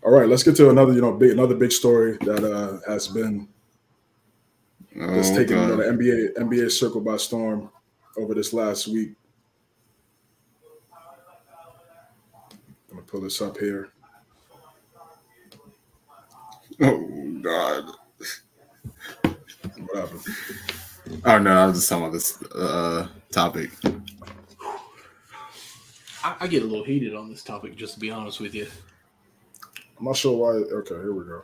All right, let's get to another, another big story that has been that's Oh taken God. the NBA circle by storm over this last week. I'm gonna pull this up here. Oh God. What happened? Oh no, I was just talking about this topic. I get a little heated on this topic, just to be honest with you. I'm not sure why. Okay, here we go.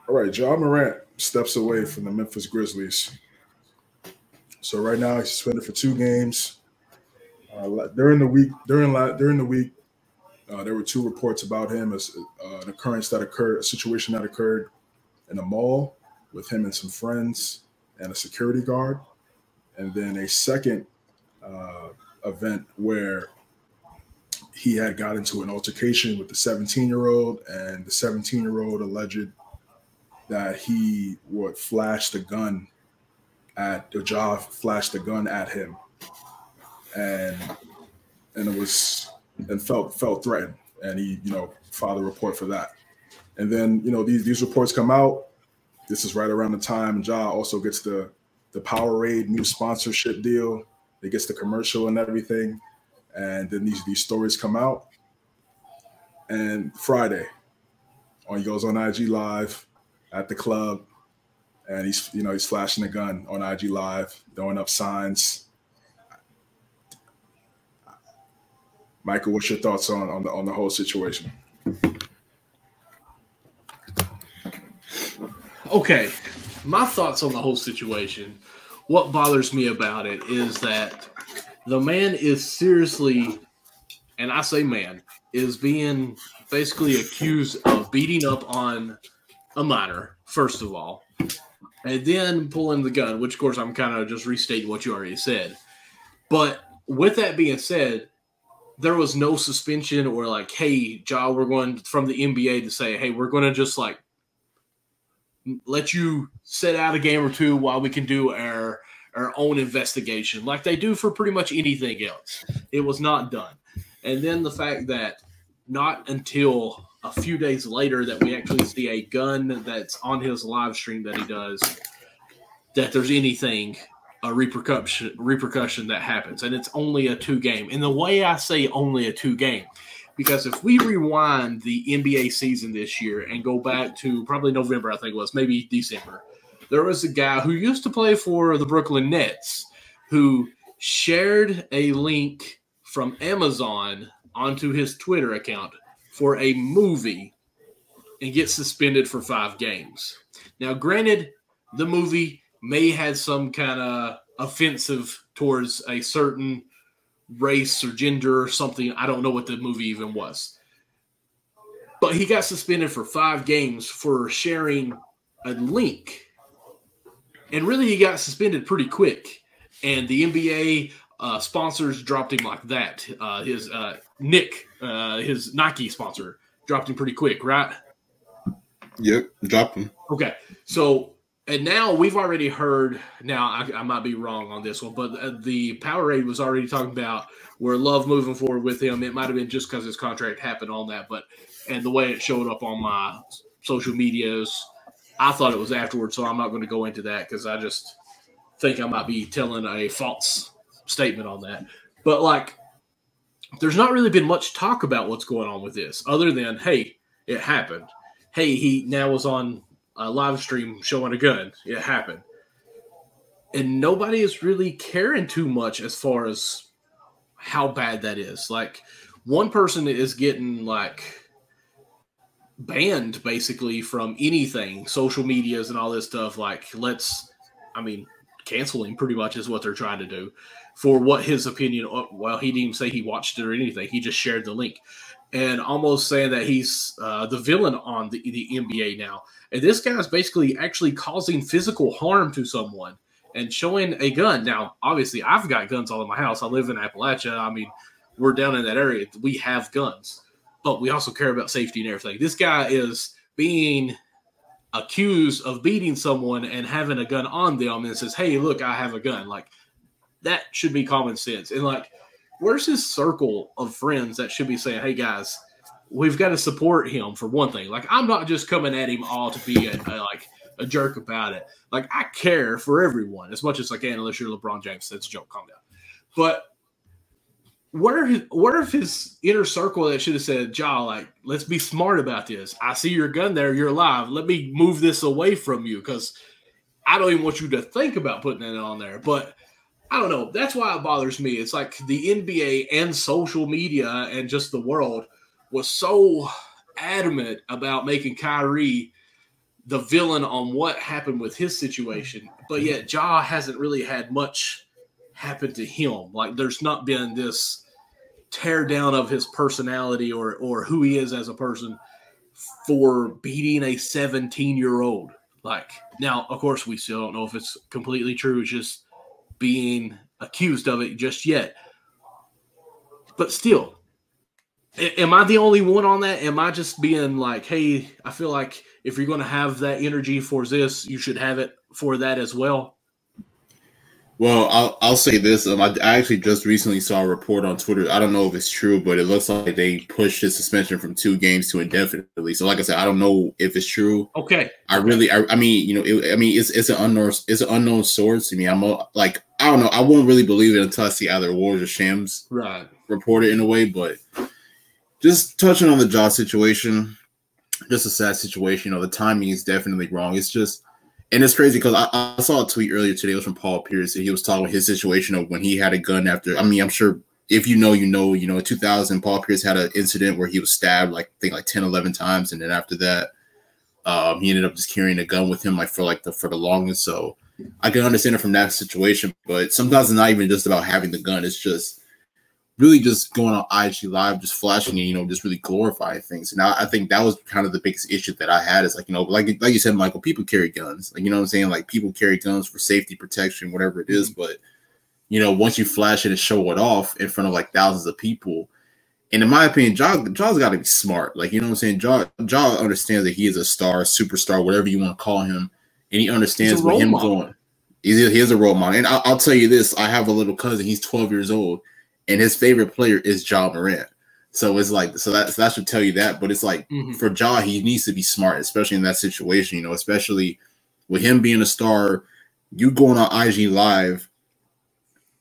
All right, Ja Morant steps away from the Memphis Grizzlies. So right now he's suspended for 2 games. During the week, there were 2 reports about him as an occurrence that occurred, a situation that occurred in a mall with him and some friends and a security guard, and then a second event where he had got into an altercation with the 17-year-old, and the 17-year-old alleged that he would flash the gun at the Ja flashed the gun at him, and felt threatened, and he filed a report for that. And then these reports come out. This is right around the time Ja also gets the Powerade new sponsorship deal. He gets the commercial and everything. And then these stories come out. And Friday, he goes on IG Live at the club, and he's flashing a gun on IG Live, throwing up signs. Michael, what's your thoughts on the whole situation? Okay, my thoughts on the whole situation. What bothers me about it is that the man is seriously, and I say man, is being basically accused of beating up on a minor, first of all, and then pulling the gun, which, of course, I'm kind of just restating what you already said. But with that being said, there was no suspension or like, hey, Ja, we're going from the NBA to say, hey, we're going to just like let you sit out a game or two while we can do our own investigation like they do for pretty much anything else. It was not done. And then the fact that not until a few days later that we actually see a gun that's on his live stream that he does, that there's anything, a repercussion that happens. And it's only a 2-game. And the way I say only a 2-game, because if we rewind the NBA season this year and go back to probably November, I think it was, maybe December, there was a guy who used to play for the Brooklyn Nets who shared a link from Amazon onto his Twitter account for a movie and gets suspended for 5 games. Now, granted, the movie may have some kind of offensive towards a certain race or gender or something. I don't know what the movie even was. But he got suspended for 5 games for sharing a link. And really, he got suspended pretty quick. And the NBA sponsors dropped him like that. His Nike sponsor, dropped him pretty quick, right? Yep, dropped him. Okay, so and now we've already heard. Now I might be wrong on this one, but the Powerade was already talking about where Love moving forward with him. It might have been just because his contract happened on that, and the way it showed up on my social medias, I thought it was afterwards. So I'm not going to go into that because I just think I might be telling a false statement on that. But like, there's not really been much talk about what's going on with this, other than hey, it happened. Hey, he now was on a live stream showing a gun. It happened. And nobody is really caring too much as far as how bad that is. Like, one person is getting like banned basically from anything, social medias and all this stuff. Like, cancel him pretty much is what they're trying to do for what his opinion. Well, he didn't even say he watched it or anything. He just shared the link and almost saying that he's the villain on the NBA now. And this guy is basically actually causing physical harm to someone and showing a gun. Now, obviously, I've got guns all in my house. I live in Appalachia. I mean, we're down in that area. We have guns, but we also care about safety and everything. This guy is being accused of beating someone and having a gun on them and says, hey, look, I have a gun. Like, that should be common sense. And like, where's his circle of friends that should be saying, hey guys, we've got to support him for one thing. Like, I'm not just coming at him all to be a jerk about it. Like, I care for everyone as much as I can, unless you're LeBron James. That's a joke. Calm down. But what are his inner circle that should have said, Ja, like, let's be smart about this. I see your gun there. You're alive. Let me move this away from you because I don't even want you to think about putting it on there. But I don't know. That's why it bothers me. It's like the NBA and social media and just the world was so adamant about making Kyrie the villain on what happened with his situation. But yet Ja hasn't really had much happen to him. Like, there's not been this tear down of his personality or who he is as a person for beating a 17-year-old. Like, now, of course, we still don't know if it's completely true. It's just being accused of it just yet. But still, am I the only one on that? Am I just being like, hey, I feel like if you're going to have that energy for this, you should have it for that as well? Well, I'll say this. I actually just recently saw a report on Twitter. I don't know if it's true, but it looks like they pushed his suspension from 2 games to indefinitely. So, like I said, I don't know if it's true. Okay. I mean, it's an unknown source. I mean, I don't know. I won't really believe it until I see either Woj or Shams report it in a way. But just touching on the Ja situation, just a sad situation. The timing is definitely wrong. It's just. And it's crazy because I saw a tweet earlier today. It was from Paul Pierce. And he was talking about his situation of when he had a gun after. I mean, I'm sure if you know, in 2000, Paul Pierce had an incident where he was stabbed, I think 10, 11 times. And then after that, he ended up just carrying a gun with him for the longest. So I can understand it from that situation. But sometimes it's not even just about having the gun. It's just really just going on IG Live, just flashing and, just really glorifying things. And I think that was kind of the biggest issue that I had is like you said, Michael, people carry guns. Like, you know what I'm saying? Like, people carry guns for safety, protection, whatever it is. But, once you flash it and show it off in front of thousands of people, and in my opinion, Ja's got to be smart. Like, you know what I'm saying? Ja understands that he is a star, superstar, whatever you want to call him. And he understands what him going. He is a role model. And I'll tell you this, I have a little cousin, he's 12 years old. And his favorite player is Ja Morant. So it's like, that should tell you that. But it's like, for Ja, he needs to be smart, especially in that situation, especially with him being a star, you going on IG Live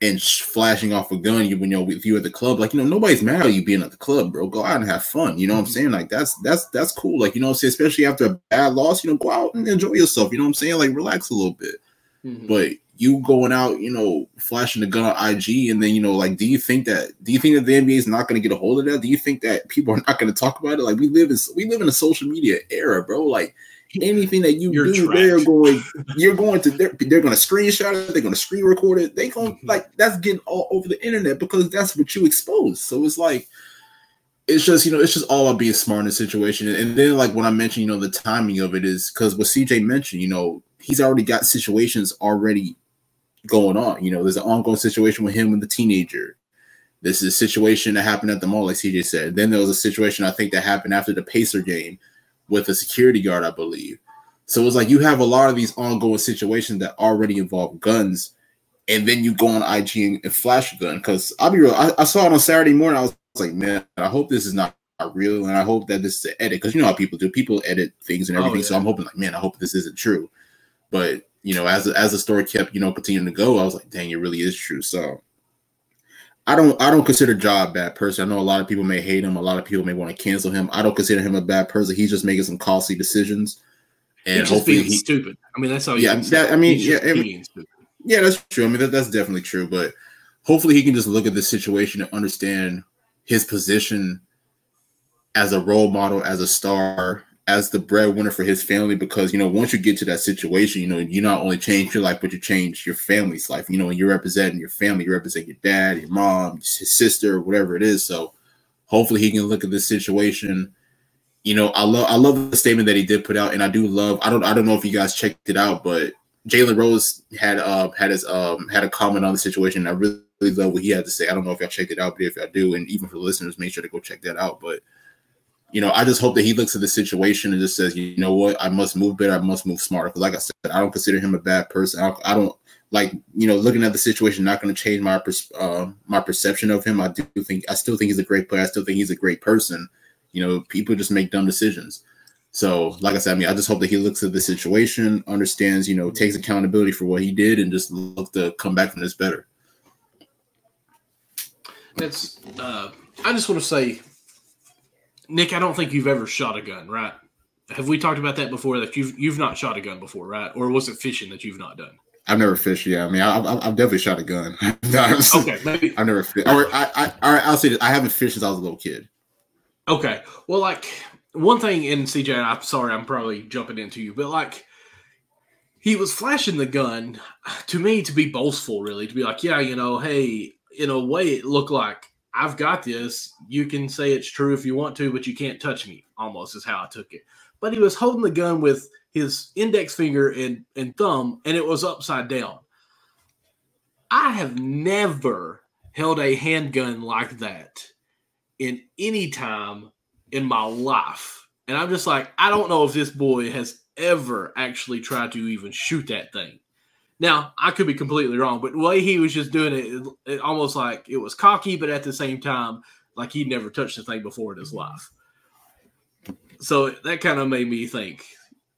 and flashing off a gun, with you at the club, nobody's mad at you being at the club, bro. Go out and have fun. You know what I'm saying? Like, that's cool. Like, especially after a bad loss, go out and enjoy yourself. You know what I'm saying? Like, relax a little bit. But you going out, flashing the gun on IG, and then do you think that the NBA is not going to get a hold of that? Do you think that people are not going to talk about it? Like, we live in a social media era, bro. Like, anything that you do, they're going to screenshot it, they're going to screen record it, they going that's getting all over the internet because that's what you expose. So it's like, it's just all about being smart in the situation. And then when I mentioned, the timing of it is because what CJ mentioned, he's already got situations already going on. There's an ongoing situation with him and the teenager. This is a situation that happened at the mall, like CJ said. Then there was a situation, I think, that happened after the Pacer game with a security guard, I believe. So it's like you have a lot of these ongoing situations that already involve guns, and then you go on IG and flash a gun. Because I'll be real, I saw it on Saturday morning. I was like, man, I hope this is not real, and I hope that this is an edit. Because you know how people do. People edit things and everything. Oh, yeah. So I'm hoping, man, I hope this isn't true. But as the story kept, continuing to go, I was like, dang, it really is true. So I don't consider Ja a bad person. I know a lot of people may hate him. A lot of people may want to cancel him. I don't consider him a bad person. He's just making some costly decisions. And he's hopefully he's stupid. I mean, that's how. Yeah, yeah, that's true. I mean, that's definitely true. But hopefully, he can just look at this situation and understand his position as a role model, as a star, as the breadwinner for his family. Because once you get to that situation, you not only change your life, but you change your family's life. And you're representing your family, you represent your dad, your mom, his sister, whatever it is. So hopefully, he can look at this situation. I love the statement that he did put out, and I do love. I don't know if you guys checked it out, but Jalen Rose had a comment on the situation. And I really love what he had to say. I don't know if y'all checked it out, but if y'all do, and even for the listeners, make sure to go check that out. But I just hope that he looks at the situation and just says, you know what, I must move better, I must move smarter. Because like I said, I don't consider him a bad person. I don't like, looking at the situation, not going to change my perception of him. I still think he's a great player. I still think he's a great person. people just make dumb decisions. So, like I said, I mean, I just hope that he looks at the situation, understands, takes accountability for what he did, and just look to come back from this better. That's. I just want to say, Nick, I don't think you've ever shot a gun, right? Have we talked about that before? That you've not shot a gun before, right? Or was it fishing that you've not done? I've never fished. Yeah, I mean, I've definitely shot a gun. Okay, maybe I've never fished. I'll say this: I haven't fished since I was a little kid. Okay, well, like one thing in CJ, I'm sorry, I'm probably jumping into you, but like he was flashing the gun to me to be boastful, really, to be like, yeah, hey, in a way, it looked like I've got this. You can say it's true if you want to, but you can't touch me. Almost is how I took it. But he was holding the gun with his index finger and thumb, and it was upside down. I have never held a handgun like that in any time in my life. And I'm just like, I don't know if this boy has ever actually tried to even shoot that thing. Now, I could be completely wrong, but the way he was just doing it almost like it was cocky, but at the same time, like he'd never touched the thing before in his life. So that kind of made me think,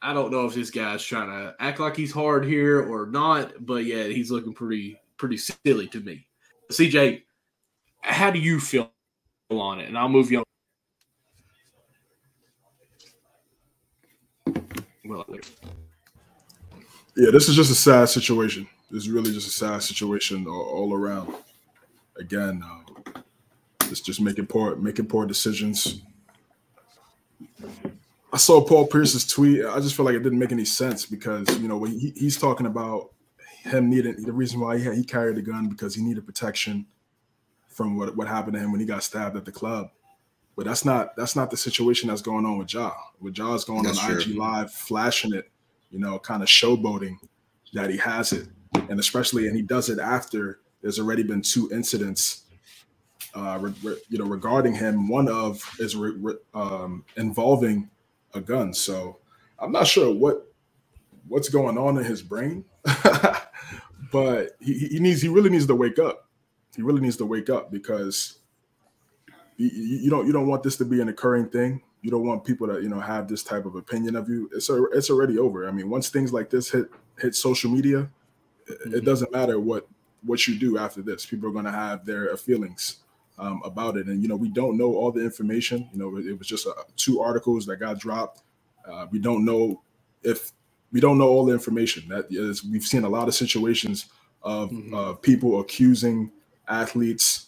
I don't know if this guy's trying to act like he's hard here or not, but yeah, he's looking pretty silly to me. CJ, how do you feel on it? And I'll move you on. Well, yeah, this is just a sad situation. This is really just a sad situation all around. Again, it's just making poor decisions. I saw Paul Pierce's tweet. I just feel like it didn't make any sense because, when he's talking about him needing the reason why he carried the gun because he needed protection from what happened to him when he got stabbed at the club. But that's not the situation that's going on with Ja. With Ja's going on IG Live, flashing it, kind of showboating that he has it. And he does it after there's already been 2 incidents regarding him. One of is involving a gun. So I'm not sure what's going on in his brain, but he really needs to wake up. He really needs to wake up because you don't want this to be an occurring thing. You don't want people to have this type of opinion of you. It's already over. I mean, once things like this hit social media, it doesn't matter what you do after this. People are going to have their feelings about it. And, we don't know all the information. It was just 2 articles that got dropped. We don't know all the information. That is, we've seen a lot of situations of people accusing athletes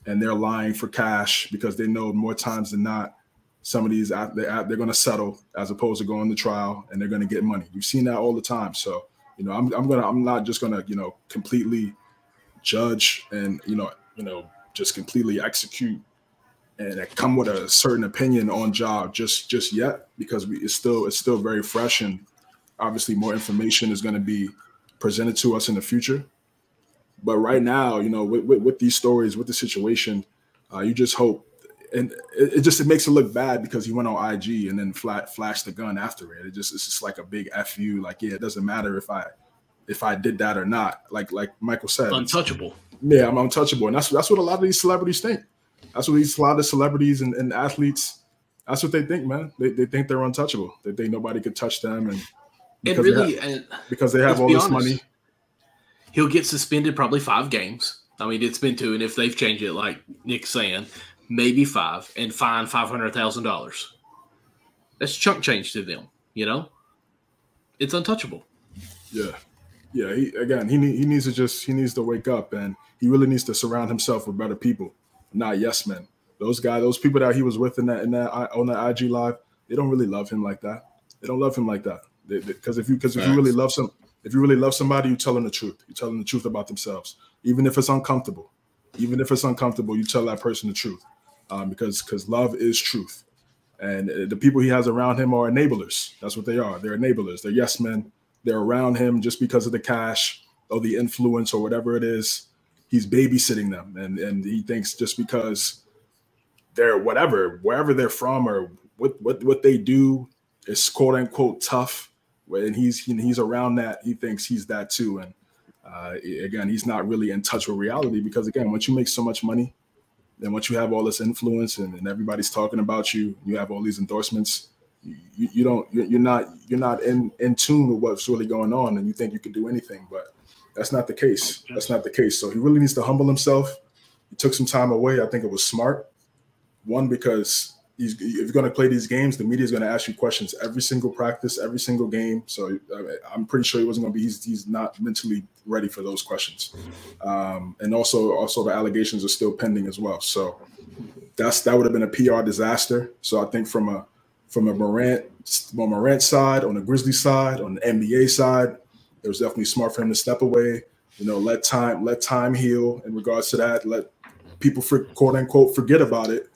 and they're lying for cash because they know more times than not, some of these, they're going to settle as opposed to going to trial and they're going to get money. We've seen that all the time. So, I'm not just going to, completely judge and, just completely execute and come with a certain opinion on Ja just yet, because it's still very fresh, and obviously more information is going to be presented to us in the future. But right now, with these stories, with the situation, you just hope, and it makes it look bad because he went on IG and then flashed the gun after it. It's just like a big FU. Like, yeah, it doesn't matter if I did that or not. Like Michael said, untouchable. Yeah, I'm untouchable, and that's what a lot of these celebrities think. That's what a lot of celebrities and athletes. That's what they think, man. They think they're untouchable. They think nobody could touch them, and because they have all this money. He'll get suspended probably 5 games. I mean, it's been 2, and if they've changed it, like Nick's saying, maybe 5, and fine $500,000. That's chunk change to them. It's untouchable. Yeah. He needs to wake up, and he really needs to surround himself with better people, not yes men. Those people that he was with on that IG Live, they don't really love him like that. They don't love him like that. Because if you really love somebody, you tell them the truth. You tell them the truth about themselves, even if it's uncomfortable. Even if it's uncomfortable, you tell that person the truth, because love is truth. And the people he has around him are enablers. That's what they are. They're enablers. They're yes men. They're around him just because of the cash or the influence or whatever it is. He's babysitting them, and he thinks just because they're wherever they're from or what they do is quote unquote tough, and he's around that, he thinks he's that too. And again, he's not really in touch with reality, because again, once you make so much money, And once you have all this influence and everybody's talking about you, you have all these endorsements, you're not in tune with what's really going on, and you think you can do anything, but that's not the case. That's not the case. So he really needs to humble himself. He took some time away. I think it was smart. One, because if you're going to play these games, the media is going to ask you questions every single practice, every single game. So I'm pretty sure he wasn't going to be. He's not mentally ready for those questions. And also the allegations are still pending as well. So that would have been a PR disaster. So I think from a Morant side, on the Grizzlies side, on the NBA side, it was definitely smart for him to step away. Let time heal in regards to that. Let people, quote unquote, forget about it.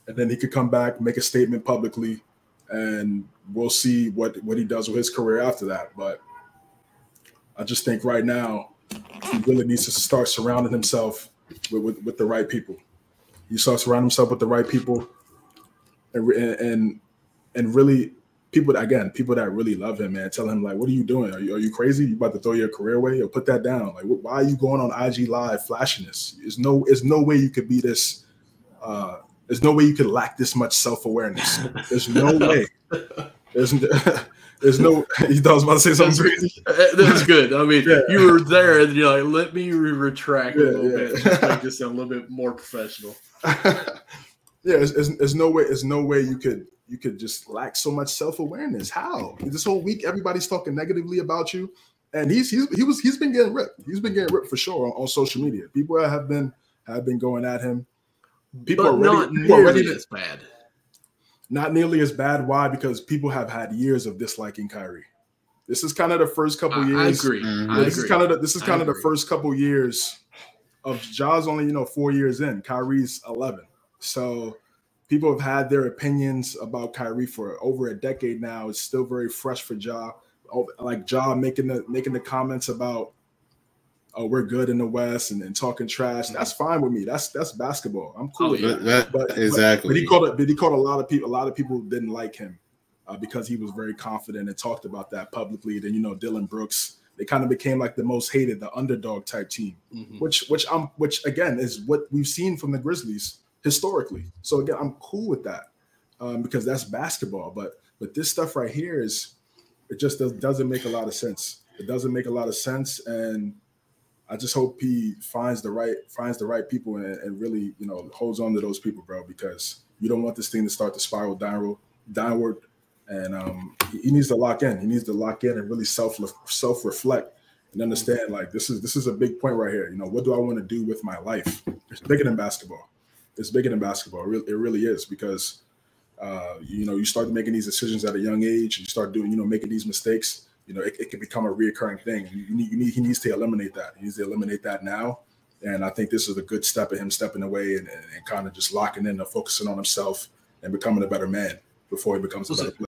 And then he could come back, make a statement publicly, and we'll see what he does with his career after that. But I just think right now he really needs to start surrounding himself with the right people. He starts surrounding himself with the right people, and really people that really love him, man. Tell him, like, what are you doing? Are you crazy? You about to throw your career away? Or put that down. Like, why are you going on IG Live flashing this? There's no way you could be this. There's no way you could lack this much self-awareness. There's no way. There's no. You thought I was about to say something crazy? That's good. I mean, you were there, and you're like, let me retract a little bit, just make this sound a little bit more professional. There's no way. There's no way you could just lack so much self-awareness. How? This whole week, everybody's talking negatively about you, and he's been getting ripped. He's been getting ripped for sure on social media. People have been going at him. People are ready as bad. Not nearly as bad. Why? Because people have had years of disliking Kyrie. This is kind of the first couple years. I agree. This is kind of the first couple years of Ja's only 4 years in. Kyrie's 11. So people have had their opinions about Kyrie for over a decade now. It's still very fresh for Ja. Like Ja making the comments about, oh, we're good in the West and talking trash. That's fine with me. That's basketball. I'm cool with that. Exactly. But he called a lot of people. A lot of people didn't like him because he was very confident and talked about that publicly. Then Dylan Brooks. They kind of became like the most hated, the underdog type team, which again is what we've seen from the Grizzlies historically. So again, I'm cool with that because that's basketball. But this stuff right here it just doesn't make a lot of sense. It doesn't make a lot of sense, and I just hope he finds the right people and really, holds on to those people, bro, because you don't want this thing to start to spiral downward. And he needs to lock in. He needs to lock in and really self-reflect and understand, like, this is a big point right here. What do I want to do with my life? It's bigger than basketball. It's bigger than basketball. It really is, because you start making these decisions at a young age. You start doing, making these mistakes. It can become a reoccurring thing. He needs to eliminate that. He needs to eliminate that now. And I think this is a good step of him stepping away and kind of just locking in and focusing on himself and becoming a better man before he becomes a better player.